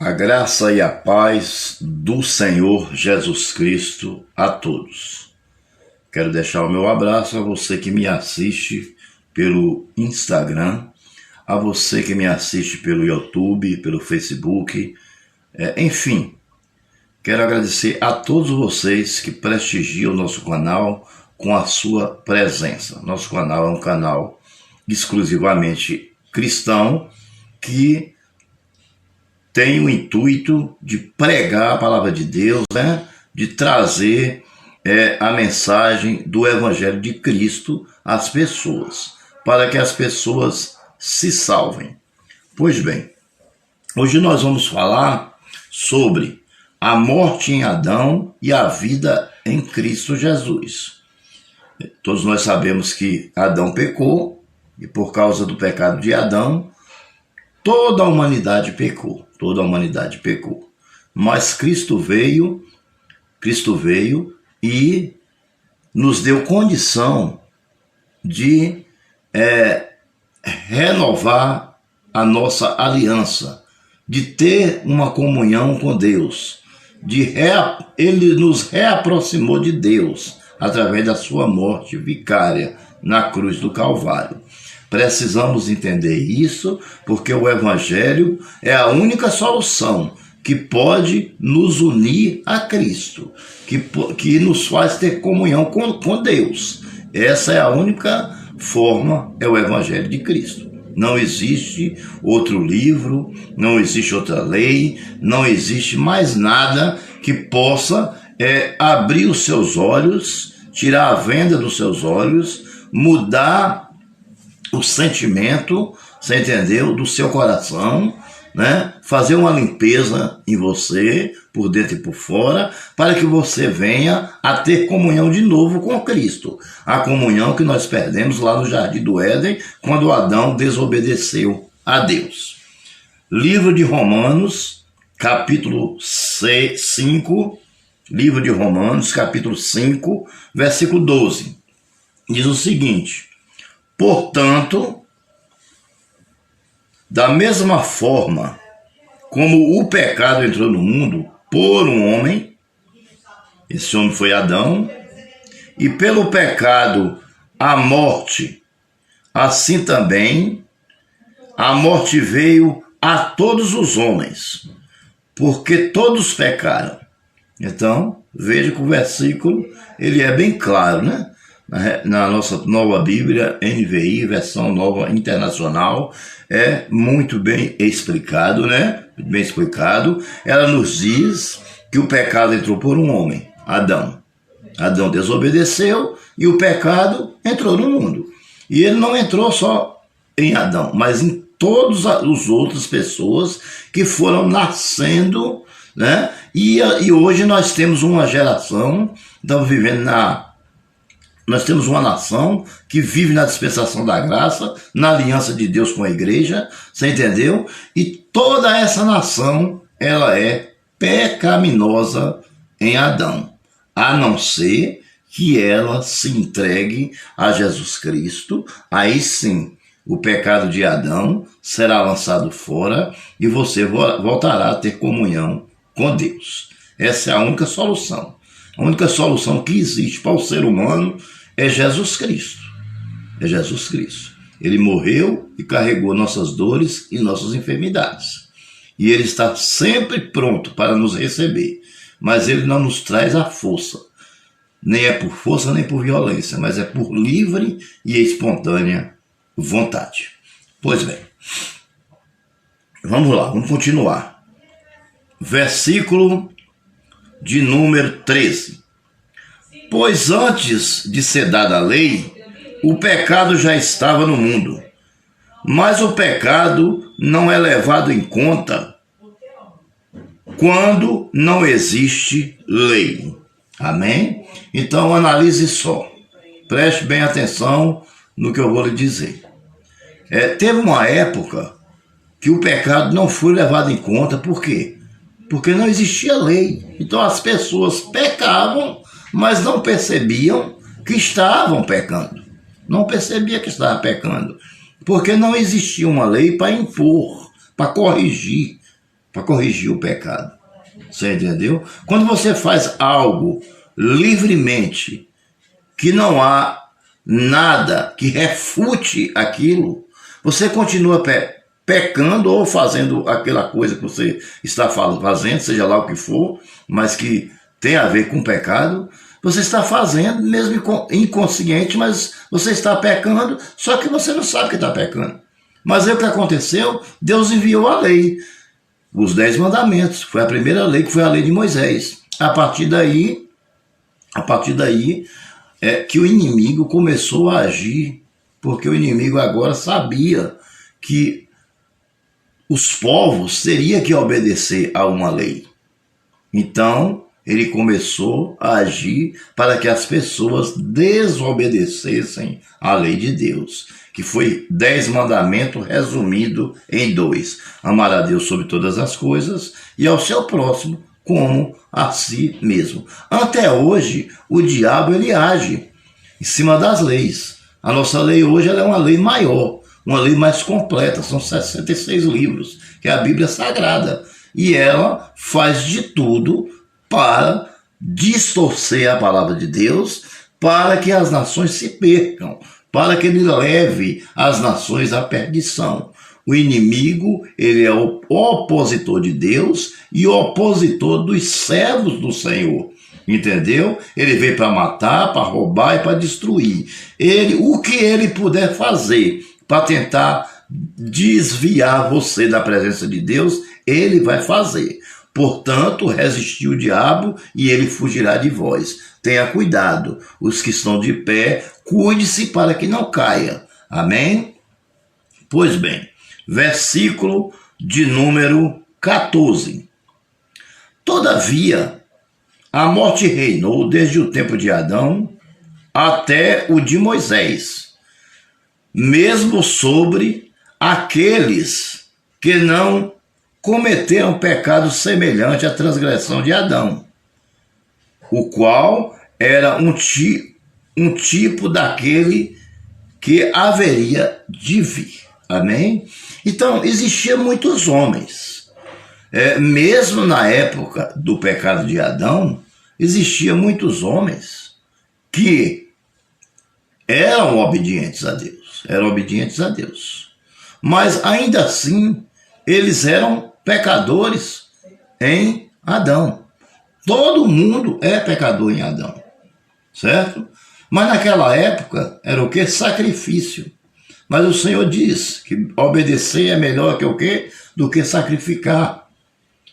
A graça e a paz do Senhor Jesus Cristo a todos. Quero deixar o meu abraço a você que me assiste pelo Instagram, a você que me assiste pelo YouTube, pelo Facebook, enfim. Quero agradecer a todos vocês que prestigiam o nosso canal com a sua presença. Nosso canal é um canal exclusivamente cristão que tem o intuito de pregar a palavra de Deus, de trazer a mensagem do Evangelho de Cristo às pessoas, para que as pessoas se salvem. Pois bem, hoje nós vamos falar sobre a morte em Adão e a vida em Cristo Jesus. Todos nós sabemos que Adão pecou, e por causa do pecado de Adão, toda a humanidade pecou. Toda a humanidade pecou. Mas Cristo veio e nos deu condição de renovar a nossa aliança, de ter uma comunhão com Deus. Ele nos reaproximou de Deus através da sua morte vicária na cruz do Calvário. Precisamos entender isso, porque o Evangelho é a única solução que pode nos unir a Cristo, que nos faz ter comunhão com Deus. Essa é a única forma, é o Evangelho de Cristo. Não existe outro livro, não existe outra lei, não existe mais nada que possa abrir os seus olhos, tirar a venda dos seus olhos, mudar o sentimento, você entendeu, do seu coração, fazer uma limpeza em você, por dentro e por fora, para que você venha a ter comunhão de novo com Cristo. A comunhão que nós perdemos lá no Jardim do Éden, quando Adão desobedeceu a Deus. Livro de Romanos, capítulo 5, livro de Romanos, capítulo 5, versículo 12. Diz o seguinte: portanto, da mesma forma como o pecado entrou no mundo por um homem, esse homem foi Adão, e pelo pecado a morte, assim também a morte veio a todos os homens, porque todos pecaram. Então, veja que o versículo ele é bem claro, na nossa nova Bíblia, NVI, versão nova internacional, é muito bem explicado, Bem explicado. Ela nos diz que o pecado entrou por um homem, Adão. Adão desobedeceu e o pecado entrou no mundo. E ele não entrou só em Adão, mas em todas as outras pessoas que foram nascendo, E hoje nós temos uma geração, estamos vivendo Nós temos uma nação que vive na dispensação da graça, na aliança de Deus com a igreja, você entendeu? E toda essa nação, ela é pecaminosa em Adão, a não ser que ela se entregue a Jesus Cristo. Aí sim, o pecado de Adão será lançado fora e você voltará a ter comunhão com Deus. Essa é a única solução. A única solução que existe para o ser humano é Jesus Cristo. É Jesus Cristo. Ele morreu e carregou nossas dores e nossas enfermidades. E ele está sempre pronto para nos receber. Mas ele não nos traz a força. Nem é por força nem por violência, mas é por livre e espontânea vontade. Pois bem, vamos lá, vamos continuar. Versículo de número 13. Pois antes de ser dada a lei, o pecado já estava no mundo. Mas o pecado não é levado em conta quando não existe lei. Amém? Então analise só. Preste bem atenção no que eu vou lhe dizer. Teve uma época que o pecado não foi levado em conta. Por quê? Porque não existia lei. Então as pessoas pecavam, mas não percebiam que estavam pecando. Não percebia que estava pecando. Porque não existia uma lei para impor, para corrigir. para corrigir o pecado. Você entendeu? Quando você faz algo livremente, que não há nada que refute aquilo, você continua pecando ou fazendo aquela coisa que você está fazendo, seja lá o que for, mas que tem a ver com pecado. Você está fazendo, mesmo inconsciente, mas você está pecando, só que você não sabe que está pecando. Mas aí o que aconteceu? Deus enviou a lei, os 10 mandamentos. Foi a primeira lei, que foi a lei de Moisés. A partir daí é que o inimigo começou a agir, porque o inimigo agora sabia que os povos teriam que obedecer a uma lei. Então, ele começou a agir para que as pessoas desobedecessem à lei de Deus, que foi 10 mandamentos resumido em 2. Amar a Deus sobre todas as coisas e ao seu próximo como a si mesmo. Até hoje, o diabo ele age em cima das leis. A nossa lei hoje ela é uma lei maior, uma lei mais completa, são 66 livros, que é a Bíblia Sagrada. E ela faz de tudo para distorcer a palavra de Deus, para que as nações se percam, para que ele leve as nações à perdição. O inimigo, ele é o opositor de Deus e o opositor dos servos do Senhor. Entendeu? Ele veio para matar, para roubar e para destruir. O que ele puder fazer para tentar desviar você da presença de Deus, ele vai fazer. Portanto, resistiu o diabo e ele fugirá de vós. Tenha cuidado, os que estão de pé, cuide-se para que não caia. Amém? Pois bem, versículo de número 14. Todavia, a morte reinou desde o tempo de Adão até o de Moisés, mesmo sobre aqueles que não cometeram pecado semelhante à transgressão de Adão, o qual era um tipo daquele que haveria de vir. Amém? Então, existiam muitos homens. Mesmo na época do pecado de Adão, existiam muitos homens que eram obedientes a Deus. Mas ainda assim, eles eram pecadores em Adão. Todo mundo é pecador em Adão, certo? Mas naquela época era o que? Sacrifício. Mas o Senhor diz que obedecer é melhor que o quê? Do que sacrificar.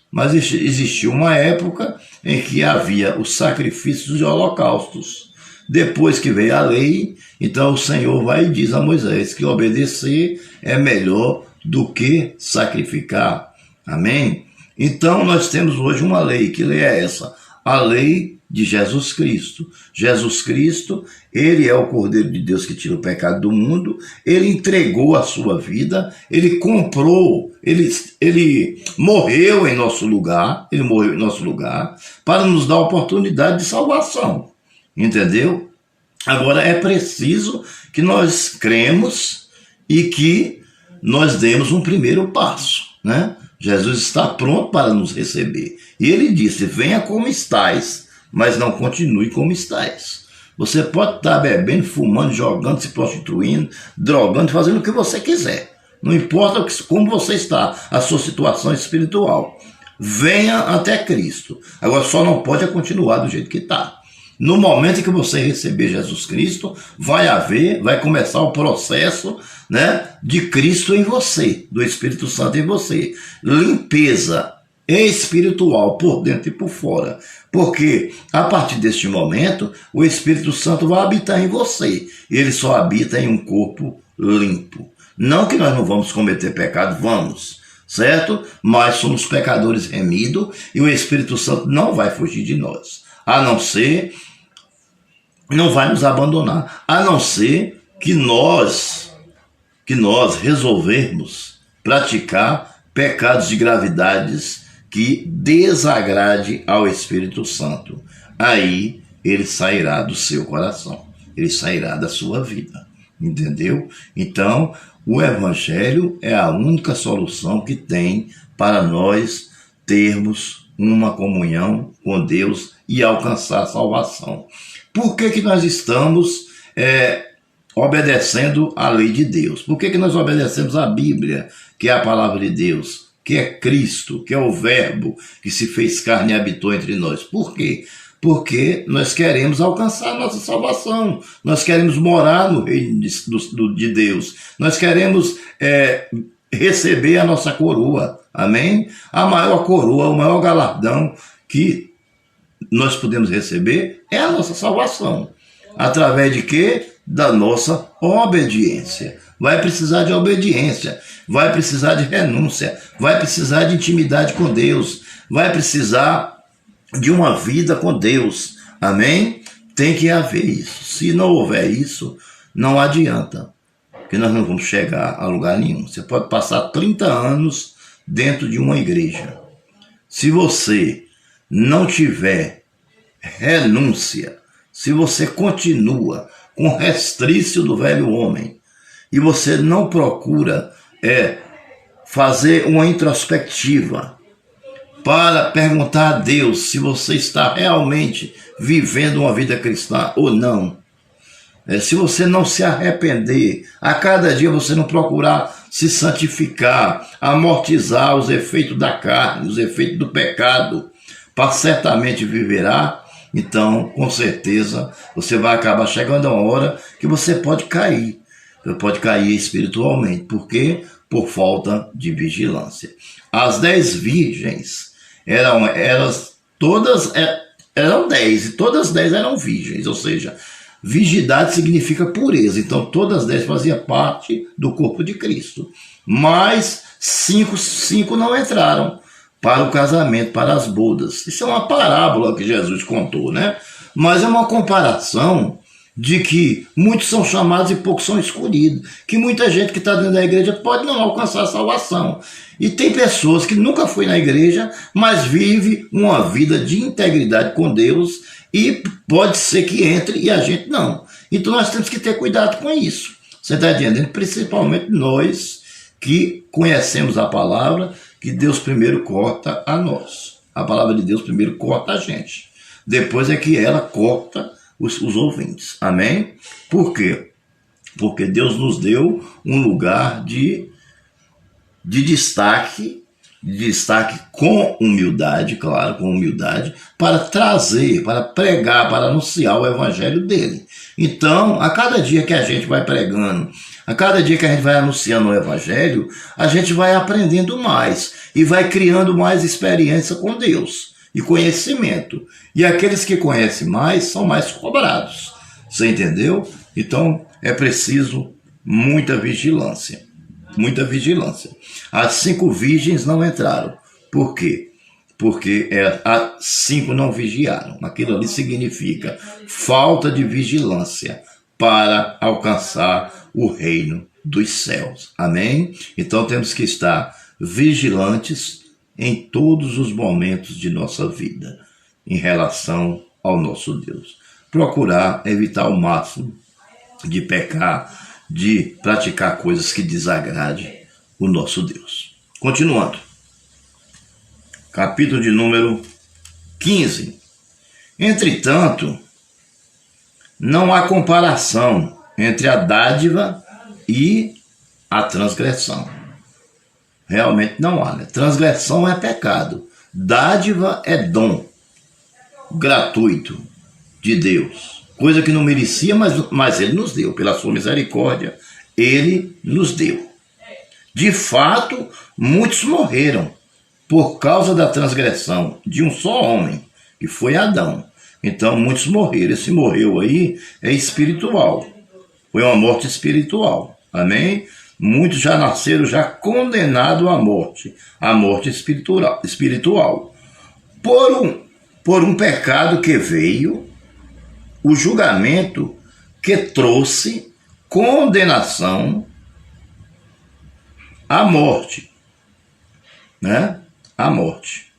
Mas existiu uma época em que havia os sacrifícios de holocaustos. Depois que veio a lei, então o Senhor vai e diz a Moisés que obedecer é melhor do que sacrificar. Amém? Então nós temos hoje uma lei. Que lei é essa? A lei de Jesus Cristo. Jesus Cristo, ele é o Cordeiro de Deus que tira o pecado do mundo. Ele entregou a sua vida, ele comprou, ele morreu em nosso lugar, para nos dar a oportunidade de salvação. Entendeu? Agora é preciso que nós cremos e que nós demos um primeiro passo, né? Jesus está pronto para nos receber. E ele disse, venha como estais, mas não continue como estais. Você pode estar bebendo, fumando, jogando, se prostituindo, drogando, fazendo o que você quiser. Não importa como você está, a sua situação espiritual. Venha até Cristo. Agora só não pode continuar do jeito que está. No momento em que você receber Jesus Cristo, vai começar o processo, né, de Cristo em você, do Espírito Santo em você. Limpeza espiritual por dentro e por fora. Porque a partir deste momento, o Espírito Santo vai habitar em você. Ele só habita em um corpo limpo. Não que nós não vamos cometer pecado, vamos, certo? Mas somos pecadores remidos e o Espírito Santo não vai fugir de nós. Não vai nos abandonar, a não ser que nós resolvermos praticar pecados de gravidades que desagrade ao Espírito Santo. Aí ele sairá do seu coração, ele sairá da sua vida, entendeu? Então, o Evangelho é a única solução que tem para nós termos uma comunhão com Deus e alcançar a salvação. Por que nós estamos obedecendo a lei de Deus? Por que nós obedecemos a Bíblia, que é a palavra de Deus, que é Cristo, que é o Verbo que se fez carne e habitou entre nós? Por quê? Porque nós queremos alcançar a nossa salvação, nós queremos morar no reino de Deus, nós queremos receber a nossa coroa, amém? A maior coroa, o maior galardão que nós podemos receber é a nossa salvação. Através de quê? Da nossa obediência. Vai precisar de obediência, vai precisar de renúncia, vai precisar de intimidade com Deus, vai precisar de uma vida com Deus, amém? Tem que haver isso. Se não houver isso, não adianta, porque nós não vamos chegar a lugar nenhum. Você pode passar 30 anos dentro de uma igreja. Se você não tiver renúncia, se você continua com restício do velho homem, e você não procura fazer uma introspectiva para perguntar a Deus se você está realmente vivendo uma vida cristã ou não, se você não se arrepender, a cada dia você não procurar se santificar, amortizar os efeitos da carne, os efeitos do pecado, para certamente viverá, então, com certeza, você vai acabar chegando a uma hora que você pode cair. Você pode cair espiritualmente. Por quê? Por falta de vigilância. As 10 virgens eram 10, e todas as 10 eram virgens, ou seja, virgindade significa pureza. Então, todas as 10 faziam parte do corpo de Cristo. Mas 5 não entraram para o casamento, para as bodas. Isso é uma parábola que Jesus contou, né? Mas é uma comparação de que muitos são chamados e poucos são escolhidos. Que muita gente que está dentro da igreja pode não alcançar a salvação. E tem pessoas que nunca foi na igreja, mas vive uma vida de integridade com Deus e pode ser que entre e a gente não. Então nós temos que ter cuidado com isso. Você está entendendo? Principalmente nós que conhecemos a palavra, que Deus primeiro corta a nós. A palavra de Deus primeiro corta a gente. Depois é que ela corta os ouvintes. Amém? Por quê? Porque Deus nos deu um lugar de destaque com humildade, claro, com humildade, para trazer, para pregar, para anunciar o evangelho dele. Então, a cada dia que a gente vai pregando, a cada dia que a gente vai anunciando o evangelho, a gente vai aprendendo mais e vai criando mais experiência com Deus e conhecimento. E aqueles que conhecem mais são mais cobrados. Você entendeu? Então, é preciso muita vigilância. Muita vigilância. As 5 virgens não entraram. Por quê? Porque as 5 não vigiaram. Aquilo ali significa falta de vigilância para alcançar o reino dos céus. Amém? Então temos que estar vigilantes em todos os momentos de nossa vida em relação ao nosso Deus. Procurar evitar ao máximo de pecar, de praticar coisas que desagradem o nosso Deus. Continuando. Capítulo de número 15. Entretanto, não há comparação entre a dádiva e a transgressão. Realmente não há, né? Transgressão é pecado. Dádiva é dom gratuito de Deus. Coisa que não merecia, mas Ele nos deu. Pela sua misericórdia, Ele nos deu. De fato, muitos morreram por causa da transgressão de um só homem, que foi Adão. Então, muitos morreram. Esse morreu aí é espiritual. Foi uma morte espiritual. Amém? Muitos já nasceram já condenados à morte espiritual. Por um pecado que veio, o julgamento que trouxe condenação à morte, né? À morte.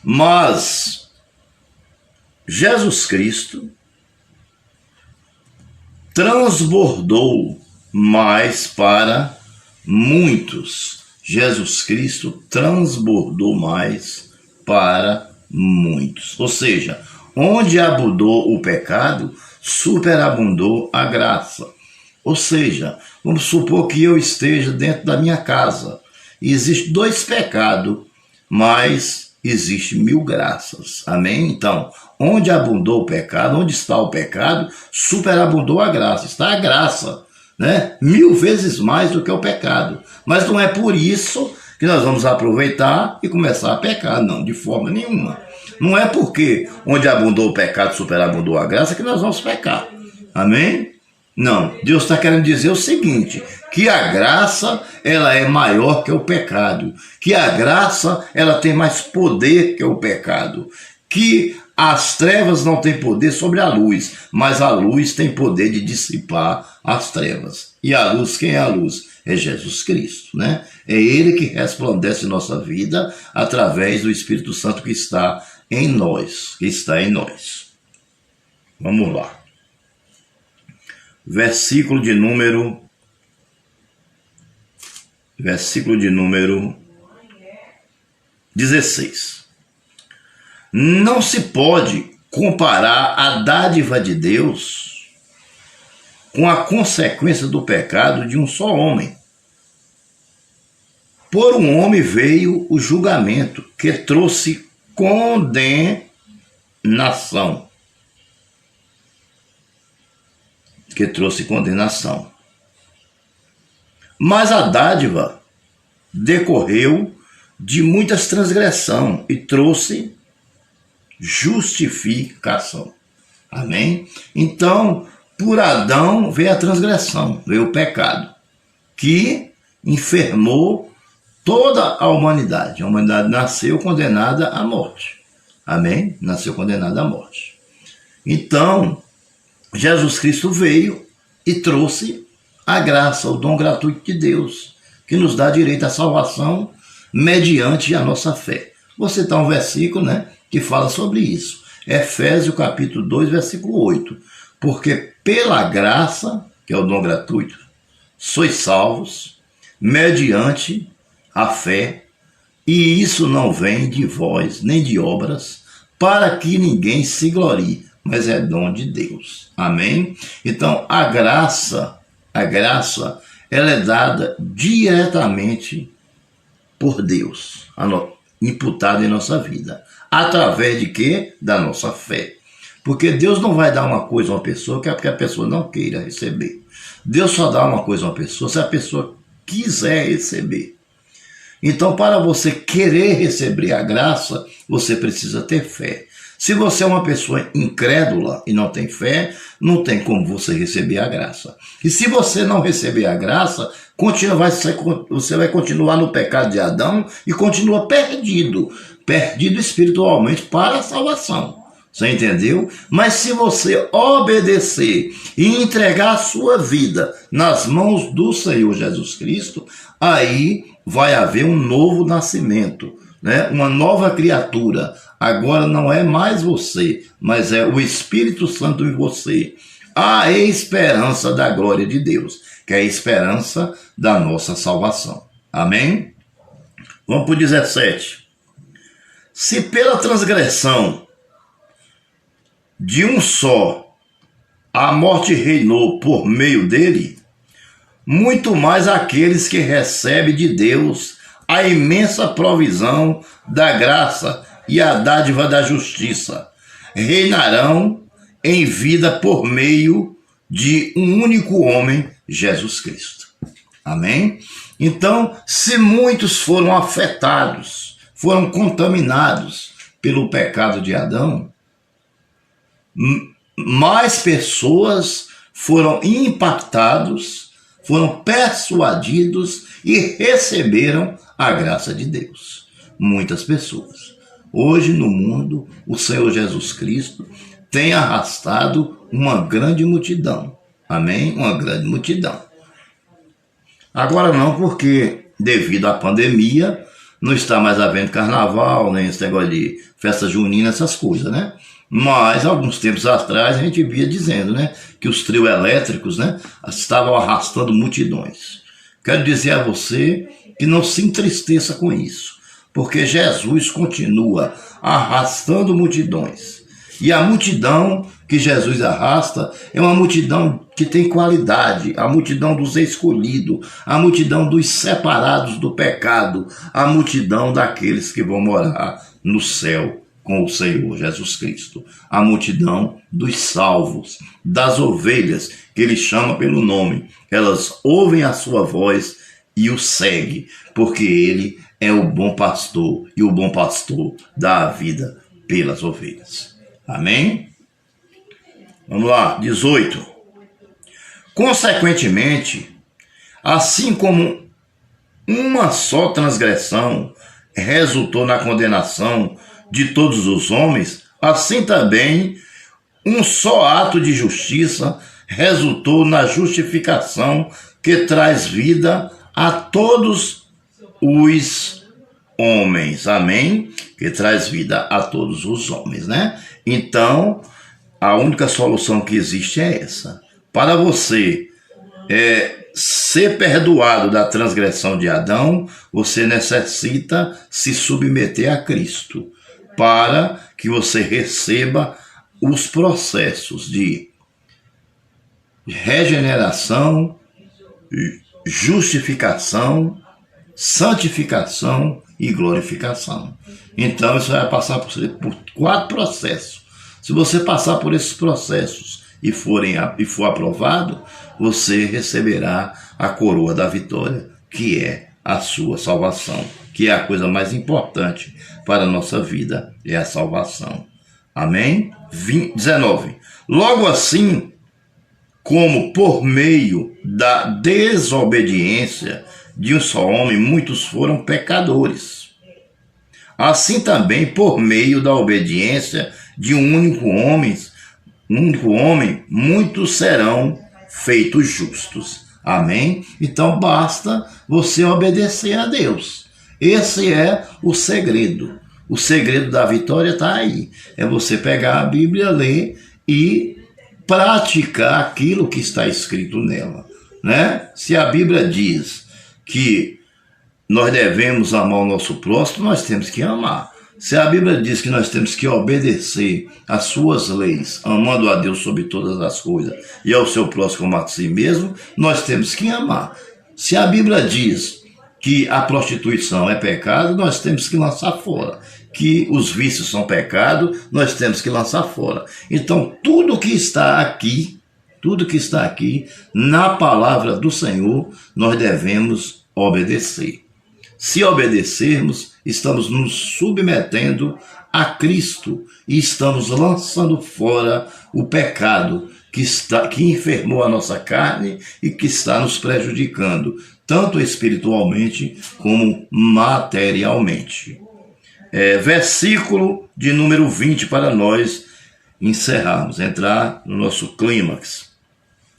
Mas Jesus Cristo transbordou mais para muitos Jesus Cristo transbordou mais para muitos. Ou seja, onde abundou o pecado, superabundou a graça. Ou seja, vamos supor que eu esteja dentro da minha casa e existe 2 pecados, mas existe 1000 graças. Amém? Então, onde abundou o pecado, onde está o pecado, superabundou a graça. Está a graça, né? 1000 vezes mais do que o pecado. Mas não é por isso que nós vamos aproveitar e começar a pecar, não, de forma nenhuma. Não é porque onde abundou o pecado, superabundou a graça, que nós vamos pecar. Amém? Não, Deus está querendo dizer o seguinte, que a graça, ela é maior que o pecado, que a graça, ela tem mais poder que o pecado, que as trevas não têm poder sobre a luz, mas a luz tem poder de dissipar as trevas. E a luz, quem é a luz? É Jesus Cristo, né? É Ele que resplandece nossa vida através do Espírito Santo que está em nós, Vamos lá. Versículo de número 16. Não se pode comparar a dádiva de Deus com a consequência do pecado de um só homem. Por um homem veio o julgamento, que trouxe condenação. Mas a dádiva decorreu de muitas transgressões e trouxe justificação. Amém? Então, por Adão veio a transgressão, veio o pecado, que enfermou toda a humanidade. A humanidade nasceu condenada à morte. Amém? Nasceu condenada à morte. Então, Jesus Cristo veio e trouxe a graça, o dom gratuito de Deus, que nos dá direito à salvação mediante a nossa fé. Vou citar um versículo, né, que fala sobre isso. Efésios capítulo 2, versículo 8. Porque pela graça, que é o dom gratuito, sois salvos, mediante a fé, e isso não vem de vós, nem de obras, para que ninguém se glorie, mas é dom de Deus. Amém? Então, a graça, ela é dada diretamente por Deus, imputada em nossa vida. Através de quê? Da nossa fé. Porque Deus não vai dar uma coisa a uma pessoa que é porque a pessoa não queira receber. Deus só dá uma coisa a uma pessoa se a pessoa quiser receber. Então, para você querer receber a graça, você precisa ter fé. Se você é uma pessoa incrédula e não tem fé, não tem como você receber a graça. E se você não receber a graça, você vai continuar no pecado de Adão e continua perdido espiritualmente para a salvação. Você entendeu? Mas se você obedecer e entregar a sua vida nas mãos do Senhor Jesus Cristo, aí vai haver um novo nascimento, né? Uma nova criatura. Agora não é mais você, mas é o Espírito Santo em você. A esperança da glória de Deus, que é a esperança da nossa salvação. Amém? Vamos para o 17. Se pela transgressão de um só a morte reinou por meio dele, muito mais aqueles que recebem de Deus a imensa provisão da graça e a dádiva da justiça reinarão em vida por meio de um único homem, Jesus Cristo. Amém? Então, se muitos foram afetados, foram contaminados pelo pecado de Adão, mais pessoas foram impactados, foram persuadidos e receberam a graça de Deus. Muitas pessoas. Hoje no mundo, o Senhor Jesus Cristo tem arrastado uma grande multidão. Amém? Uma grande multidão. Agora não, porque devido à pandemia, não está mais havendo carnaval, nem esse negócio de festa junina, essas coisas, né? Mas, alguns tempos atrás, a gente via dizendo, né, que os trios elétricos, né, estavam arrastando multidões. Quero dizer a você que não se entristeça com isso, porque Jesus continua arrastando multidões. E a multidão que Jesus arrasta é uma multidão que tem qualidade, a multidão dos escolhidos, a multidão dos separados do pecado, a multidão daqueles que vão morar no céu com o Senhor Jesus Cristo, a multidão dos salvos, das ovelhas que ele chama pelo nome. Elas ouvem a sua voz e o seguem, porque ele é o bom pastor, e o bom pastor dá a vida pelas ovelhas. Amém? Vamos lá, 18. Consequentemente, assim como uma só transgressão resultou na condenação de todos os homens, assim também um só ato de justiça resultou na justificação que traz vida a todos os homens. Amém? Que traz vida a todos os homens, né? Então, a única solução que existe é essa. Para você ser perdoado da transgressão de Adão, você necessita se submeter a Cristo, para que você receba os processos de regeneração, justificação, santificação e glorificação. Então, isso vai passar por 4 processos. Se você passar por esses processos e for aprovado, você receberá a coroa da vitória, que é a sua salvação, que é a coisa mais importante para a nossa vida, é a salvação. Amém? 19. Logo assim, como por meio da desobediência de um só homem, muitos foram pecadores, assim também por meio da obediência de um único homem, muitos serão feitos justos. Amém? Então basta você obedecer a Deus. Esse é o segredo. O segredo da vitória está aí. É você pegar a Bíblia, ler e praticar aquilo que está escrito nela, né? Se a Bíblia diz que nós devemos amar o nosso próximo, nós temos que amar. Se a Bíblia diz que nós temos que obedecer às suas leis, amando a Deus sobre todas as coisas e ao seu próximo como a si mesmo, nós temos que amar. Se a Bíblia diz que a prostituição é pecado, nós temos que lançar fora. Que os vícios são pecado, nós temos que lançar fora. Então, tudo que está aqui na palavra do Senhor, nós devemos obedecer. Se obedecermos, estamos nos submetendo a Cristo e estamos lançando fora o pecado que enfermou a nossa carne e que está nos prejudicando, tanto espiritualmente como materialmente. Versículo de número 20 para nós encerrarmos, entrar no nosso clímax,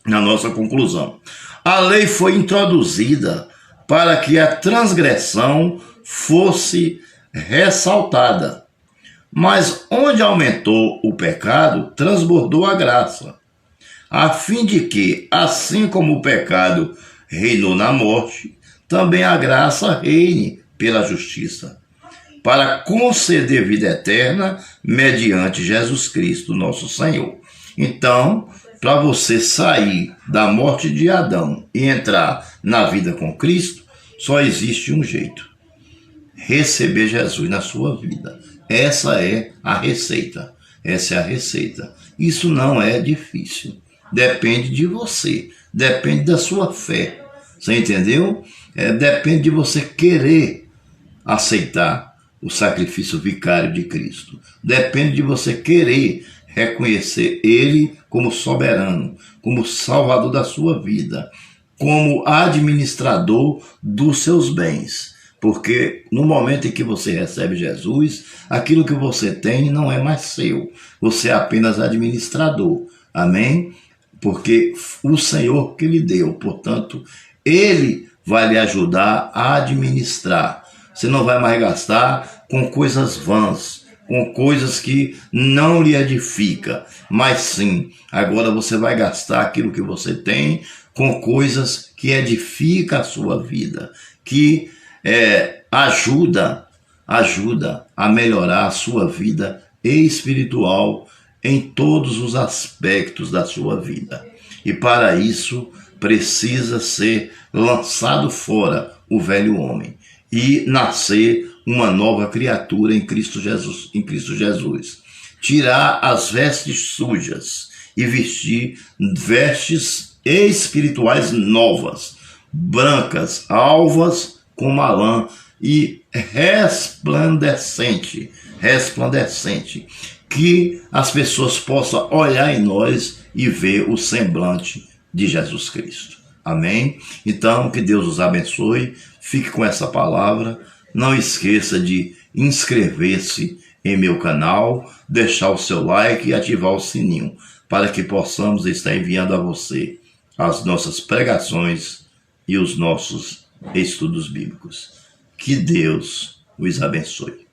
na nossa conclusão. A lei foi introduzida para que a transgressão fosse ressaltada, mas onde aumentou o pecado, transbordou a graça, a fim de que, assim como o pecado reinou na morte, também a graça reine pela justiça, para conceder vida eterna mediante Jesus Cristo, nosso Senhor. Então, para você sair da morte de Adão e entrar na vida com Cristo, só existe um jeito: receber Jesus na sua vida. Essa é a receita. Essa é a receita. Isso não é difícil. Depende de você. Depende da sua fé. Você entendeu? Depende de você querer aceitar o sacrifício vicário de Cristo. Depende de você querer reconhecer Ele como soberano, como salvador da sua vida, como administrador dos seus bens. Porque no momento em que você recebe Jesus, aquilo que você tem não é mais seu. Você é apenas administrador. Amém? Porque o Senhor que lhe deu, portanto, Ele vai lhe ajudar a administrar. Você não vai mais gastar com coisas vãs, com coisas que não lhe edificam, mas sim, agora você vai gastar aquilo que você tem com coisas que edificam a sua vida, que ajuda a melhorar a sua vida espiritual em todos os aspectos da sua vida. E para isso precisa ser lançado fora o velho homem e nascer uma nova criatura em Cristo Jesus. Tirar as vestes sujas e vestir vestes espirituais novas, brancas, alvas como a lã e resplandecente, que as pessoas possam olhar em nós e ver o semblante de Jesus Cristo. Amém? Então, que Deus os abençoe, fique com essa palavra, não esqueça de inscrever-se em meu canal, deixar o seu like e ativar o sininho, para que possamos estar enviando a você as nossas pregações e os nossos estudos bíblicos. Que Deus os abençoe.